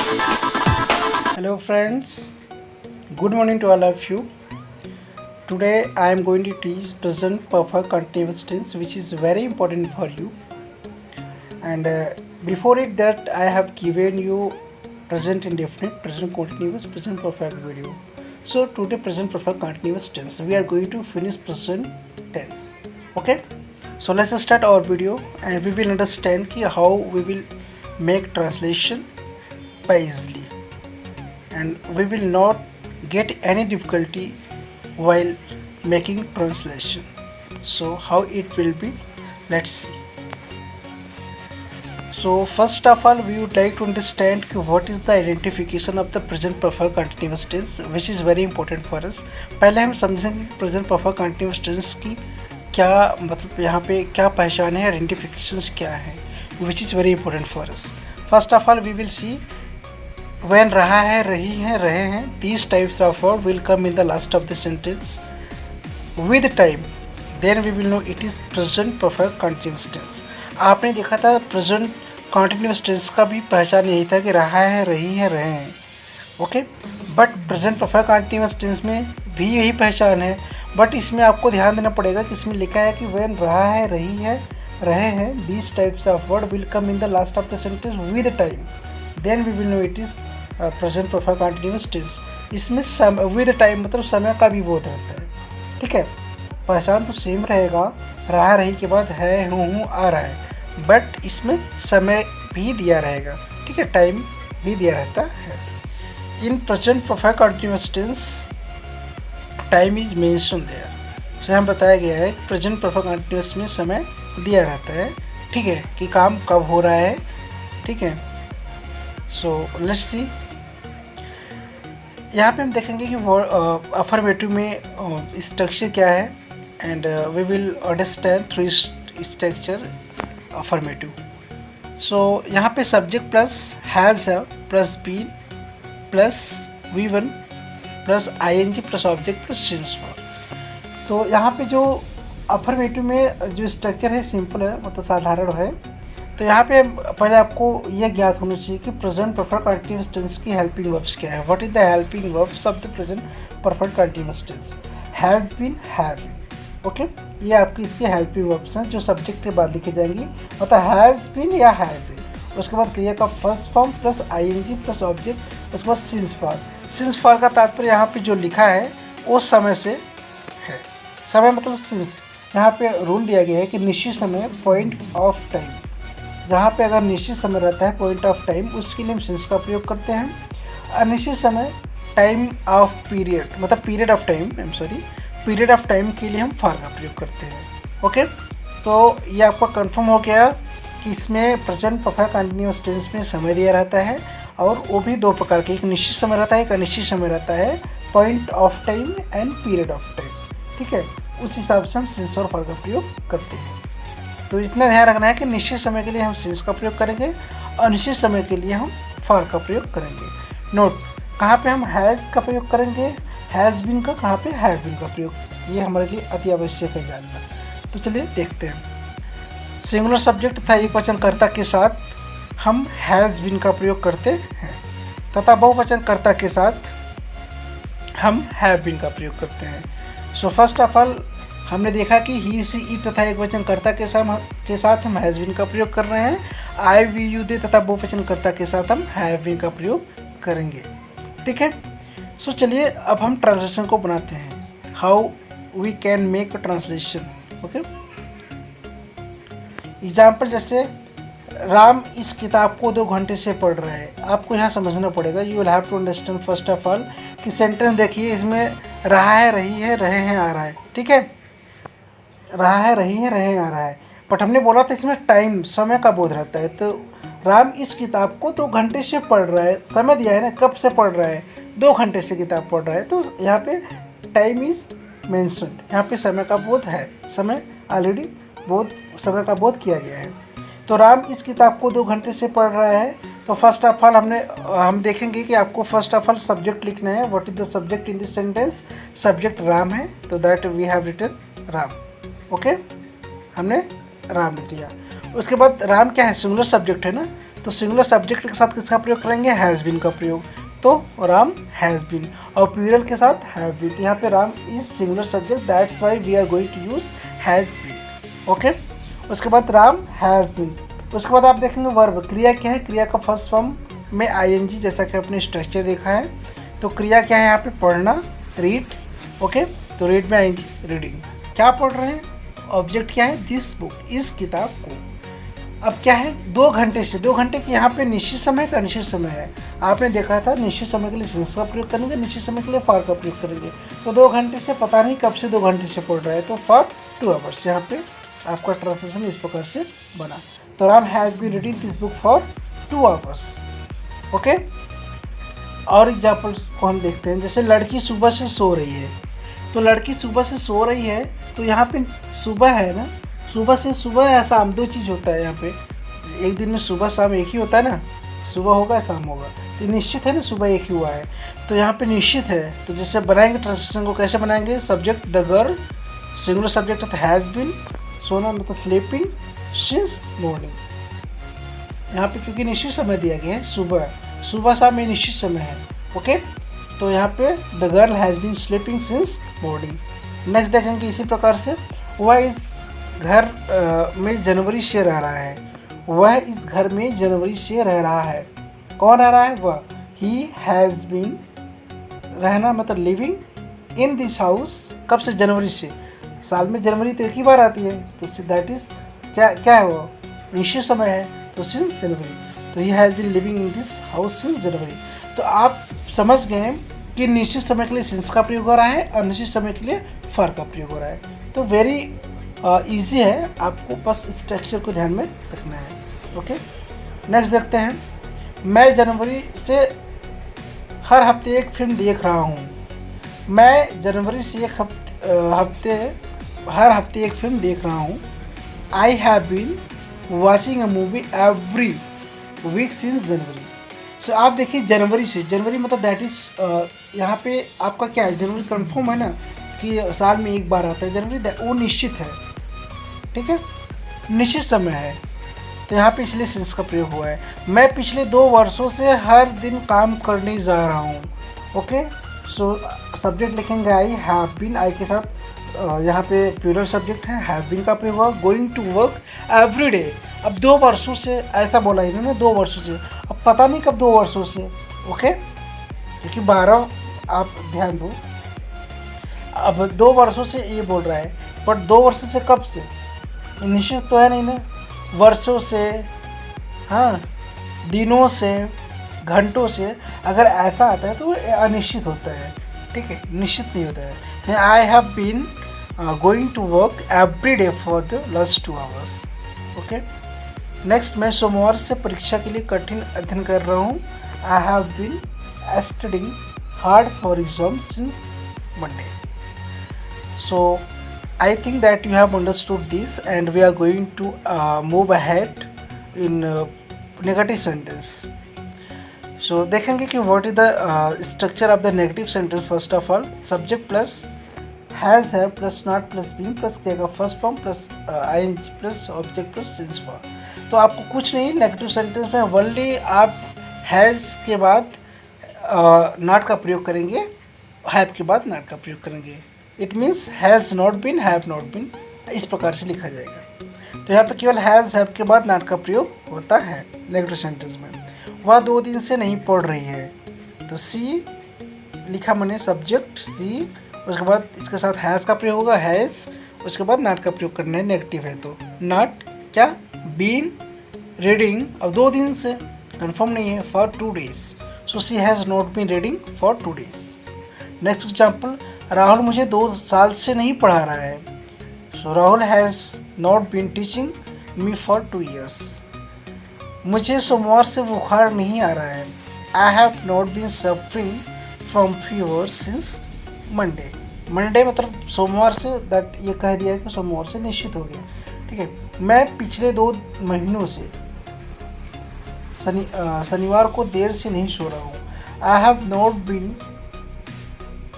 Hello friends, good morning to all of you. Today I am going to teach present perfect continuous tense, which is very important for you. And before it that I have given you present indefinite, present continuous, present perfect video. So today present perfect continuous tense, we are going to finish present tense. Okay, so let's start our video and we will understand how we will make translation by easily, and we will not get any difficulty while making translation. So how it will be, let's see. So first of all, we would like to understand what is the identification of the present perfect continuous tense, which is very important for us. पहले हम समझेंगे कि present perfect continuous tense की क्या मतलब यहाँ पे क्या पहचान है, आइडेंटिफिकेशंस क्या है, which is very important for us. First of all we will see when रहा है, रही है, रहे हैं, these types of word will come in the last of the sentence with time, then we will know it is present perfect continuous tense. आपने देखा था present continuous tense का भी पहचान यही था कि रहा है, रही है, रहे हैं. Okay, but present perfect continuous tense में भी यही पहचान है, बट इसमें आपको ध्यान देना पड़ेगा कि इसमें लिखा है कि when रहा है, रही है, रहे हैं, these types of word will come in the last of the sentence with time, then we will know it is present perfect continuous tense. इसमें विद टाइम मतलब समय का भी बोध रहता है. ठीक है, पहचान तो सेम रहेगा, रहा रही के बाद है, हूँ आ रहा है, बट इसमें समय भी दिया रहेगा. ठीक है, टाइम भी दिया रहता है. In present perfect continuous tense time is mention there. So हम बताया गया है प्रेजेंट परफेक्ट कंटिन्यूस में समय दिया रहता है. ठीक है, कि काम कब हो रहा है. ठीक है, सो लेट्स सी. यहाँ पे हम देखेंगे कि अफर्मेटिव में स्ट्रक्चर क्या है, and we will understand through structure affirmative. So यहाँ पे सब्जेक्ट प्लस हैज़ है plus been plus V1 plus ING plus object plus since for. तो यहाँ पे जो अफर्मेटिव में जो स्ट्रक्चर है सिंपल है, मतलब साधारण है. तो यहाँ पे पहले आपको यह ज्ञात होना चाहिए कि प्रेजेंट परफेक्ट कंटिन्यूस टेंस की हेल्पिंग वर्ब्स क्या है. What is the helping verbs of the present perfect continuous tense. Has been, have. Okay, ये आपकी इसके हेल्पिंग वर्ब्स हैं जो सब्जेक्ट के बाद लिखे जाएंगी, मतलब हैज़ बीन या हैव बीन. उसके बाद क्रिया का first form plus ING plus object, उसके बाद सिंस फॉर. सिंस फॉर का तात्पर्य यहाँ पे जो लिखा है वो समय से है. समय मतलब सिंस. यहाँ पे रूल दिया गया है कि निश्चित समय पॉइंट ऑफ टाइम, जहाँ पे अगर निश्चित समय रहता है पॉइंट ऑफ टाइम, उसके लिए हम सिंस का प्रयोग करते हैं. अनिश्चित समय टाइम ऑफ पीरियड मतलब period of time, period of time के लिए हम फॉर का प्रयोग करते हैं. ओके, तो ये आपका कंफर्म हो गया कि इसमें प्रेजेंट परफेक्ट कंटिन्यूअस टेंस में समय दिया रहता है, और वो भी दो प्रकार के, एक निश्चित समय रहता है, एक अनिश्चित समय रहता है, point of time and period of time. ठीक है, उस हिसाब से हम सिंस और फॉर का प्रयोग करते हैं. तो इतना ध्यान रखना है कि निश्चित समय के लिए हम सिंस का प्रयोग करेंगे, अनिश्चित समय के लिए हम फॉर का प्रयोग करेंगे. नोट, कहाँ पे हम हैज़ का प्रयोग करेंगे, हैज़ बीन का, कहाँ पे हैव बीन का प्रयोग, ये हमारे लिए अति आवश्यक है जानना. तो चलिए देखते हैं. सिंगुलर सब्जेक्ट तथा एकवचनकर्ता के साथ हम हैज़ बीन का प्रयोग करते हैं, तथा बहुवचनकर्ता के साथ हम हैव बीन का प्रयोग करते हैं. सो फर्स्ट ऑफ ऑल हमने देखा कि ही, सी, इट तथा एकवचनकर्ता के साथ हम हैज़ बीन का प्रयोग कर रहे हैं. आई, वी, यू, दे तथा बहुवचनकर्ता के साथ हम हैव बीन का प्रयोग करेंगे. ठीक है, सो चलिए अब हम ट्रांसलेशन को बनाते हैं. How we can make translation. Okay, example जैसे राम इस किताब को 2 घंटे से पढ़ रहा है. आपको यहाँ समझना पड़ेगा, you will have to understand first of all कि सेंटेंस देखिए, इसमें रहा है, रही है, रहे हैं, आ रहा है. ठीक है, रहा है, रही है, रहे आ रहा है, बट हमने बोला था इसमें टाइम, समय का बोध रहता है. तो राम इस किताब को 2 घंटे से पढ़ रहा है, समय दिया है ना, कब से पढ़ रहा है, 2 घंटे से किताब पढ़ रहा है. तो यहाँ पे टाइम इज मेंशन्ड, यहाँ पे समय का बोध है, समय ऑलरेडी समय का बोध किया गया है. तो राम इस किताब को 2 घंटे से पढ़ रहा है. तो फर्स्ट ऑफ ऑल हम देखेंगे कि आपको फर्स्ट ऑफ ऑल सब्जेक्ट लिखना है. What is the subject in this sentence. Subject Ram है, तो that we have written Ram. Okay, हमने राम लिख लिया. उसके बाद राम क्या है, सिंगुलर सब्जेक्ट है ना, तो सिंगुलर सब्जेक्ट के साथ किसका प्रयोग करेंगे, हैज़ बीन का प्रयोग। तो राम हैज़ बीन, और प्लूरल के साथ हैव बीन। तो यहाँ पे Ram is singular subject, that's why we are going to use has been. Okay, उसके बाद राम हैज़ बीन। उसके बाद आप देखेंगे वर्ब, क्रिया क्या है, क्रिया का फर्स्ट फॉर्म में आईएनजी, जैसा कि आपने स्ट्रक्चर देखा है। तो क्रिया क्या है यहाँ पे, पढ़ना, रीड। ओके, तो रीड में आईएनजी, रीडिंग। क्या पढ़ रहे हैं, ऑब्जेक्ट क्या है, दिस बुक, इस किताब को। अब क्या है, 2 घंटे से, 2 घंटे की यहाँ पे निश्चित समय का अनिश्चित समय है। आपने देखा था निश्चित समय के लिए सिंस का प्रयोग करेंगे, निश्चित समय के लिए फॉर का प्रयोग करेंगे। तो 2 घंटे से पता नहीं कब से 2 घंटे से पढ़ रहा है, तो फॉर 2 आवर्स। यहाँ पे आपका ट्रांसलेशन इस प्रकार से बना। तो Ram has been reading this book for 2 hours. Okay, और एग्जाम्पल को हम देखते हैं। जैसे लड़की सुबह से सो रही है, तो लड़की सुबह से सो रही है, तो यहाँ पे सुबह है ना, सुबह से, सुबह या शाम 2 चीज़ होता है यहाँ पे। एक दिन में सुबह शाम एक ही होता है ना, सुबह होगा शाम होगा, तो निश्चित है ना, सुबह एक ही हुआ है। तो यहाँ पे निश्चित है, तो जैसे बनाएंगे ट्रांसलेशन को, कैसे बनाएंगे, subject the girl, singular subject has been, सोना मतलब स्लीपिंग सिंस मॉर्निंग। यहाँ पे क्योंकि निश्चित समय दिया गया है, सुबह, सुबह शाम में निश्चित समय है। ओके, तो यहाँ पे the girl has been sleeping since morning. Next देखेंगे इसी प्रकार से, वह इस घर में जनवरी से रह रहा है, वह इस घर में जनवरी से रह रहा है। कौन रह रहा है, वह। ही हैज़ बीन, रहना मतलब लिविंग इन दिस हाउस, कब से, जनवरी से। साल में जनवरी तो एक ही बार आती है, तो दैट इज क्या है, वो निश्चित समय है, तो सिंस जनवरी। तो he has been living in this house since January. तो आप समझ गए कि निश्चित समय के लिए सिंस का प्रयोग हो रहा है और निश्चित समय के लिए फॉर का प्रयोग हो रहा है। तो वेरी ईजी है, आपको बस स्ट्रक्चर को ध्यान में रखना है। ओके, नेक्स्ट देखते हैं। मैं जनवरी से हर हफ्ते एक फिल्म देख रहा हूँ। मैं जनवरी से हर हफ्ते एक फिल्म देख रहा हूँ। I have been watching a movie every week since January. So आप देखिए जनवरी से, जनवरी मतलब दैट इज यहाँ पे आपका क्या है, जनवरी कंफर्म है ना कि साल में एक बार आता है जनवरी, वो निश्चित है, ठीक है, निश्चित समय है। तो यहाँ पे इसलिए सिंस का प्रयोग हुआ है। मैं पिछले 2 वर्षों से हर दिन काम करने जा रहा हूँ। ओके, सो सब्जेक्ट लिखेंगे आई हैव बीन, आई के साथ यहाँ पे प्लूरल सब्जेक्ट है, हैव बीन का प्रयोग हुआ। Going to work every day, अब 2 वर्षों से ऐसा बोला इन्होंने, 2 वर्षों से, अब पता नहीं कब 2 वर्षों से। ओके, क्योंकि 12, आप ध्यान दो, अब 2 वर्षों से ये बोल रहा है, बट 2 वर्षों से कब से, निश्चित तो है नहीं ना, वर्षों से, हाँ, दिनों से, घंटों से। अगर ऐसा आता है तो अनिश्चित होता है, ठीक है, निश्चित नहीं होता है। तो I have been going to work every day for the last 2 hours. Okay, next, मैं सोमवार से परीक्षा के लिए कठिन अध्ययन कर रहा हूँ। I have been studying hard for exam since Monday. So I think that you have understood this, and we are going to move ahead in negative sentence. So देखेंगे कि what is the structure of the negative sentence. First of all, subject plus has, have plus not plus been plus क्रिया का first form plus ing plus object plus since form. तो आपको कुछ नहीं, negative sentence में only आप has के बाद नॉट का प्रयोग करेंगे, हैव के बाद नॉट का प्रयोग करेंगे। It means has not been, have not been, इस प्रकार से लिखा जाएगा। तो यहाँ पे केवल हैज़, हैव के बाद नॉट का प्रयोग होता है नेगेटिव सेंटेंस में। वह 2 दिन से नहीं पढ़ रही है, तो सी लिखा मैंने सब्जेक्ट सी, उसके बाद इसके साथ हैज़ का प्रयोग होगा, हैज़, उसके बाद नॉट का प्रयोग करना है, नेगेटिव है तो नॉट क्या, बीन रीडिंग, अब 2 दिन से कंफर्म नहीं है, for 2 days, so she has not been reading for 2 days। Next example, Rahul मुझे 2 साल से नहीं पढ़ा रहा है। So Rahul has not been teaching me for 2 years। मुझे सोमवार से बुखार नहीं आ रहा है। I have not been suffering from fever since Monday. Monday मतलब सोमवार से, दैट ये कह दिया है कि सोमवार से निश्चित हो गया, ठीक है। मैं पिछले 2 महीनों से शनिवार को देर से नहीं सो रहा हूँ। I have not been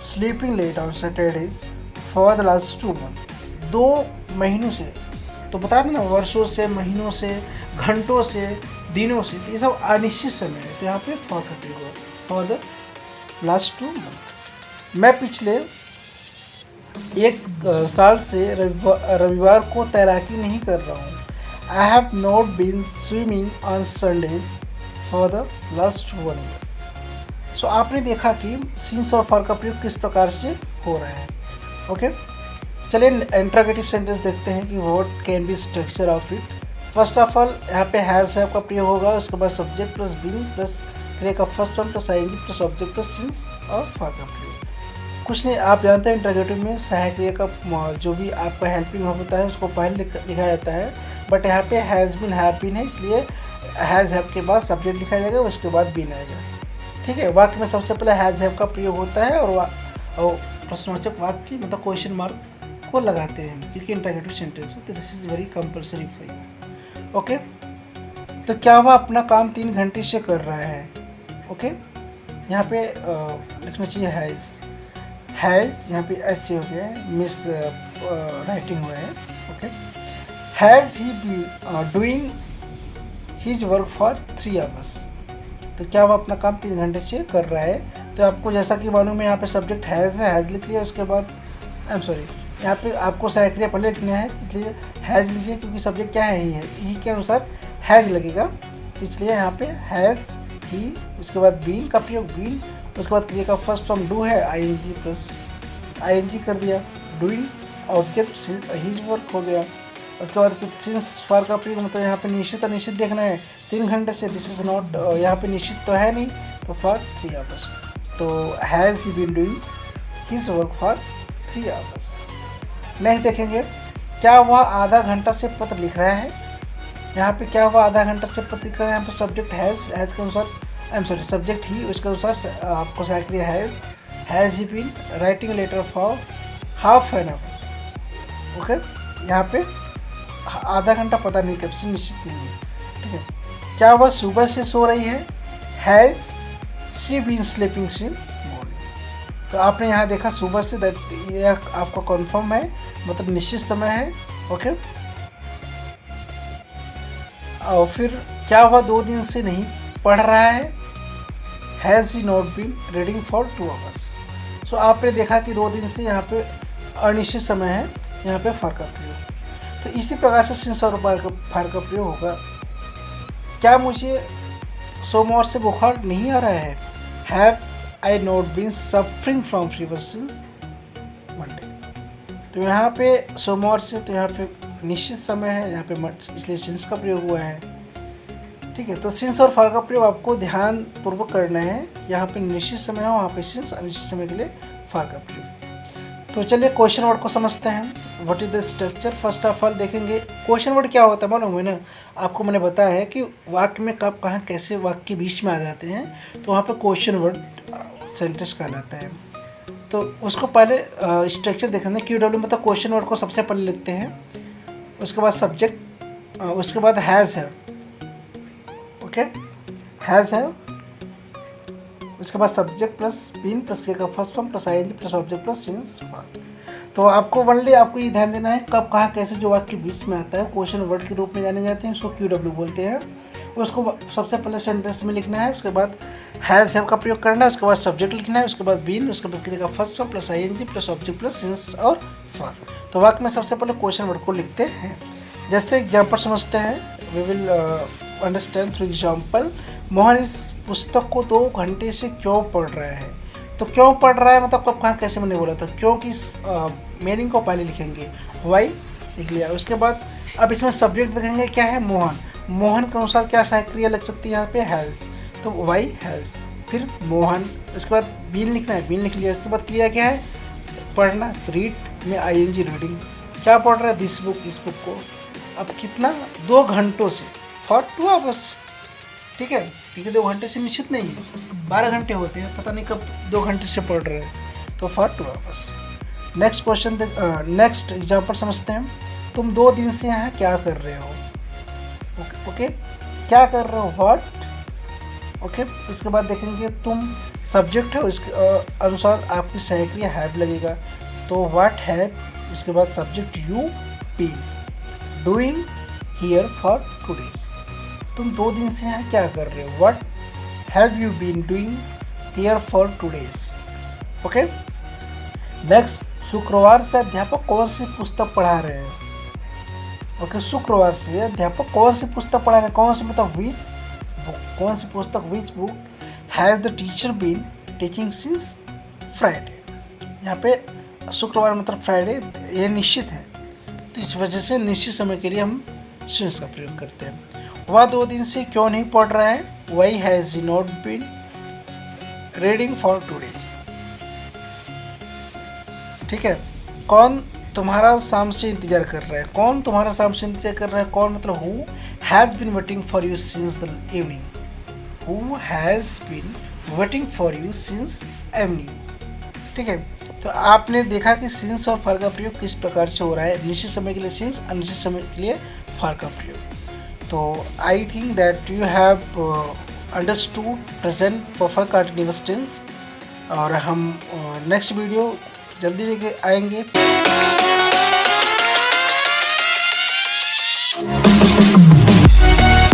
sleeping late on Saturdays for the last 2 months। 2 महीनों से, तो बता देना, वर्षों से, महीनों से, घंटों से, दिनों से, तो ये सब अनिश्चित समय है, तो यहाँ पे फॉर का प्रयोग होगा, फॉर द लास्ट 2 मंथ। मैं पिछले 1 साल से रविवार को तैराकी नहीं कर रहा हूँ। I have not been swimming on Sundays for the last 1 year. So आपने देखा कि सिंस और फॉर का प्रयोग किस प्रकार से हो रहा है। ओके, चलिए इंट्रोगेटिव सेंटेंस देखते हैं कि what can be structure of it. First of all यहाँ पे हैज़ हैव का प्रयोग होगा, उसके बाद सब्जेक्ट प्लस बीइंग प्लस क्रिया का first form plus ING plus object plus since और फॉर का प्रयोग। कुछ नहीं, आप जानते हैं इंट्रोगेटिव में सहायक क्रिया का जो भी आपका हेल्पिंग होता है उसको पहले लिखा जाता है, बट यहाँ पे हैज़ बीन हैव बीन है, इसलिए हैज़ हैव के बाद सब्जेक्ट लिखा जाएगा, उसके बाद बीन आएगा। ठीक है, वाक्य में सबसे पहले हैज़ हैव का प्रयोग होता है और प्रश्नवाचक वाक्य मतलब क्वेश्चन मार्क को लगाते हैं क्योंकि इंट्रोगेटिव सेंटेंस है, तो this is very compulsory for you. Okay, तो क्या वह अपना काम 3 घंटे से कर रहा है। ओके, यहाँ पे लिखना चाहिए हैज़ यहाँ पे एच हो गया है, मिस राइटिंग हुआ है। Okay, has he be doing his work for 3 hours. तो क्या वो अपना काम 3 घंटे से कर रहा है। तो आपको जैसा कि मालूम है यहाँ पे सब्जेक्ट हैज़ है, हैज़ लिख लिया, उसके बाद यहाँ पे आपको सहायक क्रिया पहले लिखना है, इसलिए हैज़ लिखिए क्योंकि सब्जेक्ट क्या है, ही के अनुसार हैज़ लगेगा, तो इसलिए यहाँ पे हैज़ ही, उसके बाद बीन का प्रयोग बीन, उसके बाद क्रिया का फर्स्ट फॉर्म डू है, आईएनजी प्लस आईएनजी कर दिया, डूइंग ऑब्जेक्ट हिज वर्क हो गया। उसके बाद सिंस फॉर का प्रयोग मतलब यहाँ पे निश्चित अनिश्चित देखना है, 3 घंटे से, दिस इज नॉट, यहाँ पे निश्चित तो है नहीं, तो फॉर 3 आवर्स। तो has he been doing his work for 3 hours. Next देखेंगे, क्या वह आधा घंटा से पत्र लिख रहा है। यहाँ पे क्या वह आधा घंटा से पत्र लिख रहा है, यहाँ पे सब्जेक्ट हैज़ के अनुसार सब्जेक्ट ही, उसके अनुसार आपको सहायक क्रिया has he been writing letter for half an hour. Okay, यहाँ पे आधा घंटा पता नहीं कब से निश्चित नहीं है। ठीक है, क्या वह सुबह से सो रही है। Has she been sleeping since morning. तो आपने यहाँ देखा सुबह से, यह आपका कन्फर्म है, मतलब निश्चित समय है। ओके, और फिर क्या वह 2 दिन से नहीं पढ़ रहा है। Has he not been reading for 2 hours. So आपने देखा कि 2 दिन से यहाँ पे अनिश्चित समय है, यहाँ पे फॉर का प्रयोग। तो इसी प्रकार से सिंस और फॉर का प्रयोग होगा। क्या मुझे सोमवार से बुखार नहीं आ रहा है। Have I not been suffering from fever since Monday. तो यहाँ पे सोमवार से, तो यहाँ पे निश्चित समय है, यहाँ पे इसलिए सिंस का प्रयोग हुआ है। ठीक है, तो सिंस और फॉर का प्रयोग आपको ध्यान पूर्वक करना है। यहाँ पे निश्चित समय हो, वहाँ पे सिंस, अनिश्चित समय के लिए फॉर का प्रयोग। तो चलिए क्वेश्चन वर्ड को समझते हैं। What is the structure. First of all देखेंगे क्वेश्चन वर्ड क्या होता है, मालूम है ना आपको, मैंने बताया है कि वाक्य में कब कहाँ कैसे वाक्य के बीच में आ जाते हैं, तो वहाँ पे क्वेश्चन वर्ड सेंटेंस कहलाता है। तो उसको पहले स्ट्रक्चर देखेंगे। QW मतलब क्वेश्चन वर्ड को सबसे पहले लिखते हैं, उसके बाद सब्जेक्ट, उसके बाद हैज़ है। ओके, हैज़ है, उसके बाद सब्जेक्ट प्लस बीन प्लस के का first form plus ING plus object plus since for. तो आपको ओनली आपको ये ध्यान देना है कब कहाँ कैसे जो वाक्य बीच में आता है क्वेश्चन वर्ड के रूप में जाने जाते हैं, उसको QW बोलते हैं। उसको सबसे पहले सेंटेंस में लिखना है, उसके बाद हैज़ हैव का प्रयोग करना है, उसके बाद सब्जेक्ट लिखना है, उसके बाद बीन, उसके बाद क्रिया का first form plus ING plus object plus since और फॉर। तो वाक्य में सबसे पहले क्वेश्चन वर्ड को लिखते हैं। जैसे एग्जाम्पल समझते हैं, we will understand through example. Mohan इस पुस्तक को 2 घंटे से क्यों पढ़ रहा है। तो क्यों पढ़ रहा है मतलब कब कहाँ कैसे मैंने बोला था, क्योंकि मीनिंग को पहले लिखेंगे, वाई लिख लिया। उसके बाद अब इसमें सब्जेक्ट लिखेंगे, क्या है, मोहन। मोहन के अनुसार क्या सहायक क्रिया लग सकती है यहाँ पे, हैज़, तो वाई हैज़, फिर मोहन। उसके बाद बीन लिखना है, बीन लिख लिया। उसके बाद क्रिया क्या है, पढ़ना, रीड में आईएनजी रीडिंग। क्या पढ़ रहा है, दिस बुक, इस बुक को। अब कितना, 2 घंटों से, फॉर 2 आवर्स। ठीक है, क्योंकि 2 घंटे से निश्चित नहीं है, 12 घंटे होते हैं, पता नहीं कब 2 घंटे से पढ़ रहे हैं, तो for 2 hours. Next question, next example समझते हैं। तुम 2 दिन से यहाँ क्या कर रहे हो। ओके, क्या कर रहे हो, व्हाट। ओके, उसके बाद देखेंगे तुम सब्जेक्ट है, उसके अनुसार आपकी सहायक क्रिया हैव लगेगा, तो व्हाट हैव, उसके बाद subject you been doing here for 2 days। तुम 2 दिन से यहाँ क्या कर रहे हो, what have you been doing here for 2 days। Okay. Next, शुक्रवार से अध्यापक कौन सी पुस्तक पढ़ा रहे हैं। ओके, शुक्रवार से अध्यापक कौन सी पुस्तक पढ़ा रहे हैं, कौन सी मतलब विच बुक, कौन सी पुस्तक, which book has the teacher been teaching since Friday. यहाँ पे शुक्रवार मतलब फ्राइडे, ये निश्चित है, तो इस वजह से निश्चित समय के लिए हम सिंस का प्रयोग करते हैं। वह 2 दिन से क्यों नहीं पढ़ रहा है, why has he not been reading for 2 days। ठीक है। कौन तुम्हारा शाम से इंतजार कर रहा है, कौन तुम्हारा शाम से इंतजार कर रहा है, कौन मतलब who has been waiting for you since the evening, who has been waiting for you since evening. ठीक है। तो आपने देखा कि सिंस और फॉर का प्रयोग किस प्रकार से हो रहा है, निश्चित समय के लिए सिंस, अनिश्चित समय के लिए फॉर का प्रयोग। तो I think that you have understood present perfect continuous tense, और हम नेक्स्ट वीडियो जल्दी लेके आएंगे।